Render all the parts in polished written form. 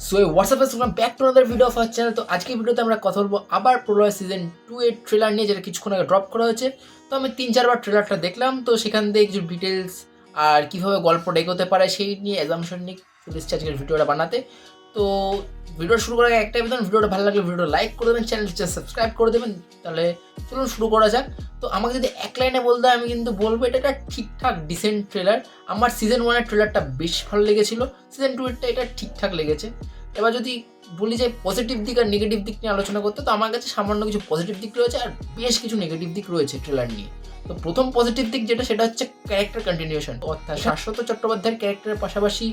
So WhatsApp welcome back to another video of our channel. তো আজকে ভিডিওতে আমরা কথা বলবো আবার প্রলয় সিজন 2 এর ট্রেলার নিয়ে, যেটা কিছুক্ষণ আগে ড্রপ করা হয়েছে। তো আমি 3-4 বার ট্রেলারটা দেখলাম, তো সেখান থেকে কিছু ডিটেলস আর কীভাবে গল্পটা এগোতে পারে সেই নিয়ে অ্যাজামশন নিয়ে চলে এসেছে আজকের ভিডিওটা বানাতে। তো ভিডিও শুরু করার আগে একটাই বেতন, ভিডিওটা ভালো লাগলে ভিডিওটা লাইক করে দেবেন, চ্যানেলটা সাবস্ক্রাইব করে দেবেন। তাহলে চলুন শুরু করা যাক। তো আমাকে যদি এক লাইনে বলতে হয়, আমি কিন্তু বলবো এটা একটা ঠিকঠাক ডিসেন্ট ট্রেলার। আমার সিজন 1 এর ট্রেলারটা বেশ ভালো লেগেছিলো, সিজন 2 এরটা এটা ঠিকঠাক লেগেছে। এবার যদি বলি যে পজিটিভ দিক আর নেগেটিভ দিক নিয়ে আলোচনা করতে, তো আমার কাছে সামান্য কিছু পজিটিভ দিক রয়েছে আর বেশ কিছু নেগেটিভ দিক রয়েছে ট্রেলার নিয়ে। তো প্রথম পজিটিভ দিক যেটা, সেটা হচ্ছে ক্যারেক্টার কন্টিনিউশন। অর্থাৎ শাশ্বত চট্টোপাধ্যায়ের ক্যারেক্টারের পাশাপাশি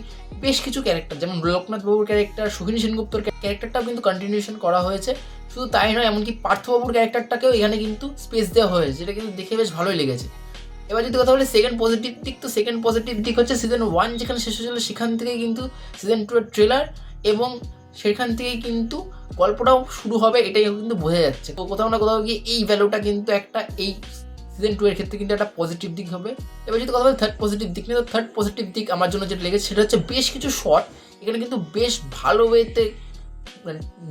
বেশ কিছু ক্যারেক্টার, যেমন লোকনাথ বাবুর ক্যারেক্টার, সোহিনী সেনগুপ্তর ক্যারেক্টারটাও কিন্তু কন্টিনিউশন করা হয়েছে। শুধু তাই নয়, এমনকি পার্থবাবুর ক্যারেক্টারটাকেও এখানে কিন্তু স্পেস দেওয়া হয়েছে, যেটা কিন্তু দেখে বেশ ভালোই লেগেছে। এবার যদি কথা বলি সেকেন্ড পজিটিভ দিক, তো সেকেন্ড পজিটিভ দিক হচ্ছে সিজন 1 যেখানে শেষ হয়েছিল, সেখান থেকে কিন্তু সিজন 2 এর ট্রেলার এবং সেখান থেকেই কিন্তু গল্পটাও শুরু হবে, এটাই কিন্তু বোঝা যাচ্ছে। তো কোথাও না কোথাও গিয়ে এই ভ্যালুটা কিন্তু একটা এই সিজন 2 এর ক্ষেত্রে কিন্তু একটা পজিটিভ দিক হবে। এবার যদি কথা বলি থার্ড পজিটিভ দিক নিয়ে, তো থার্ড পজিটিভ দিক আমার জন্য যেটা লেগেছে সেটা হচ্ছে বেশ কিছু শট এখানে কিন্তু বেশ ভালো ওয়েতে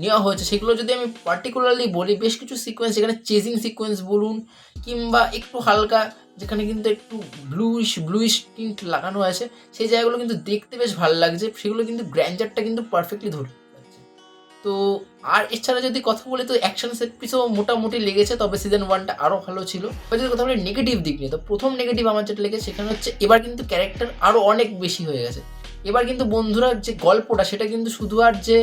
নেওয়া হয়েছে। সেগুলো যদি আমি পার্টিকুলারলি বলি, বেশ কিছু সিকোয়েন্স, যেখানে চেজিং সিকোয়েন্স বলুন কিংবা একটু হালকা যেখানে কিন্তু একটু ব্লুইশ টিন্ট লাগানো আছে, সেই জায়গাগুলো কিন্তু দেখতে বেশ ভালো লাগছে। সেগুলো কিন্তু গ্র্যান্ডারটা কিন্তু পারফেক্টলি ধরে যাচ্ছে। তো আর এছাড়া যদি কথা বলি, তো অ্যাকশন সেট পিসও মোটামুটি লেগেছে, তবে সিজন 1টা আরও ভালো ছিল। এবার যদি কথা বলি নেগেটিভ দিক নিয়ে, তো প্রথম নেগেটিভ আমার যেটা লেগেছে সেখানে হচ্ছে এবার কিন্তু ক্যারেক্টার আরও অনেক বেশি হয়ে গেছে। এবার কিন্তু বন্ধুরা যে গল্পটা, সেটা কিন্তু শুধু আর যে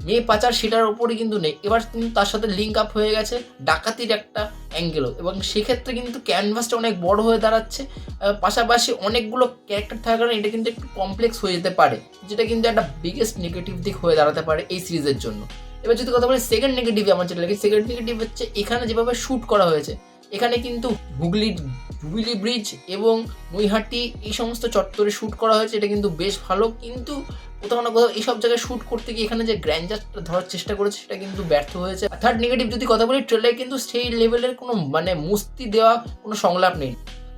মেয়ে পাচার সেটার ওপরই কিন্তু নেই, এবার কিন্তু তার সাথে লিঙ্ক আপ হয়ে গেছে ডাকাতির একটা অ্যাঙ্গেলও, এবং সেক্ষেত্রে কিন্তু ক্যানভাসটা অনেক বড় হয়ে দাঁড়াচ্ছে। পাশাপাশি অনেকগুলো ক্যারেক্টার থাকার কারণে এটা কিন্তু একটু কমপ্লেক্স হয়ে যেতে পারে, যেটা কিন্তু একটা বিগেস্ট নেগেটিভ দিক হয়ে দাঁড়াতে পারে এই সিরিজের জন্য। এবার যদি কথা বলি সেকেন্ড নেগেটিভ আমার যেটা লাগে, সেকেন্ড নেগেটিভ হচ্ছে এখানে যেভাবে শ্যুট করা হয়েছে, এখানে কিন্তু হুগলি ব্রিজ এবং নৈহাটি এই সমস্ত চত্বরে শ্যুট করা হয়েছে, এটা কিন্তু বেশ ভালো। কিন্তু কোথাও না কোথাও এইসব জায়গায় শ্যুট করতে গিয়ে এখানে যে গ্র্যান্ডারটা ধরার চেষ্টা করেছে, সেটা কিন্তু ব্যর্থ হয়েছে। থার্ড নেগেটিভ যদি কথা বলি, ট্রেলারে কিন্তু সেই লেভেলের কোনো মুস্তি দেওয়া কোনো সংলাপ নেই।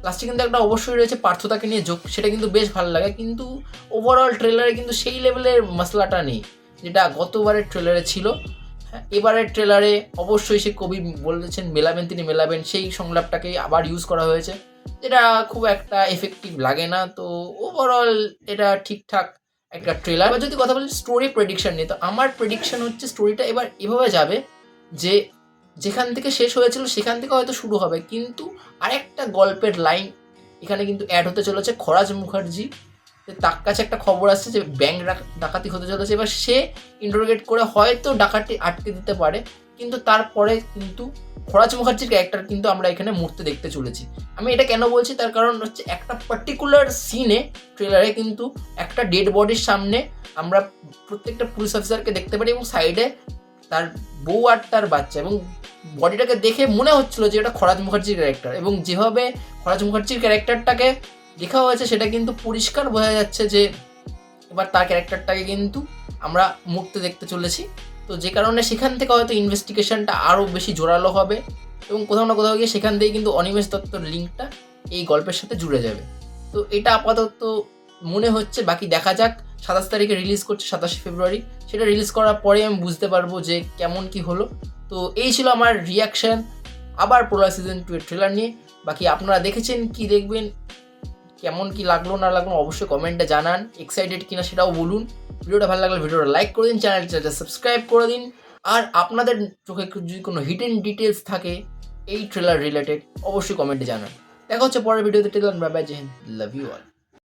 লাস্টে কিন্তু একটা অবশ্যই রয়েছে পার্থতাকে নিয়ে যোগ, সেটা কিন্তু বেশ ভালো লাগে। কিন্তু ওভারঅল ট্রেলারে কিন্তু সেই লেভেলের মশলাটা নেই যেটা গতবারের ট্রেলারে ছিল। হ্যাঁ, এবারের ট্রেলারে অবশ্যই সে কবি বলেছেন মেলাবেন, তিনি মেলাবেন, সেই সংলাপটাকেই আবার ইউজ করা হয়েছে, যেটা খুব একটা এফেক্টিভ লাগে না। তো ওভারঅল এটা ঠিকঠাক একটা ট্রেলার। এবার যদি কথা বলি স্টোরি প্রেডিকশন নিয়ে, তো আমার প্রেডিকশন হচ্ছে স্টোরিটা এবার এভাবে যাবে যে যেখান থেকে শেষ হয়েছিল সেখান থেকে হয়তো শুরু হবে, কিন্তু আরেকটা গল্পের লাইন এখানে কিন্তু অ্যাড হতে চলেছে। খরাজ মুখার্জি, তার কাছে একটা খবর আসছে যে ব্যাংক ডাকাতি হতে চলেছে। এবার সে ইন্টারোগেট করে হয়তো ডাকাতি আটকে দিতে পারে, কিন্তু তারপরে কিন্তু খরাজ মুখার্জির ক্যারেক্টার কিন্তু আমরা এখানে মূর্তি দেখতে চলেছি। আমি এটা কেন বলছি, তার কারণ হচ্ছে একটা পার্টিকুলার সিনে ট্রেলারে কিন্তু একটা ডেড বডির সামনে আমরা প্রত্যেকটা পুলিশ অফিসারকে দেখতে পারি এবং সাইডে তার বউ আর তার বাচ্চা, এবং বডিটাকে দেখে মনে হচ্ছিল যে এটা খরাজ মুখার্জির ক্যারেক্টার, এবং যেভাবে খরাজ মুখার্জির ক্যারেক্টারটাকে লেখা হয়েছে সেটা কিন্তু পরিষ্কার বোঝা যাচ্ছে যে এবার তার ক্যারেক্টারটাকে কিন্তু আমরা মূর্তি দেখতে চলেছি। তো যে কারণে সেখান থেকে হয়তো ইনভেস্টিগেশনটা আরও বেশি জোরালো হবে, এবং কোথাও না কোথাও গিয়ে সেখান থেকে কিন্তু অনিমেষ দত্তর লিঙ্কটা এই গল্পের সাথে জুড়ে যাবে। তো এটা আপাতত মনে হচ্ছে, বাকি দেখা যাক। 27 তারিখে রিলিজ করছে, 27 ফেব্রুয়ারি। সেটা রিলিজ করার পরে আমি বুঝতে পারবো যে কেমন কি হলো। তো এই ছিল আমার রিয়াকশান আবার প্রলয় সিজন 2 এর ট্রেলার নিয়ে। বাকি আপনারা দেখেছেন, কি দেখবেন, কেমন কি লাগলো না লাগলো অবশ্যই কমেন্টে জানান। এক্সাইটেড কিনা সেটাও বলুন। ভিডিওটা ভালো লাগলে ভিডিওটা লাইক করে দিন, চ্যানেলটা সাবস্ক্রাইব করে দিন। আর আপনাদের চোখে যদি কোনো হিডেন ডিটেলস থাকে এই ট্রেলার রিলেটেড, অবশ্যই কমেন্টে জানান। দেখা হচ্ছে পরের ভিডিওতে। টেলার bye bye, Jai Hind, love you all.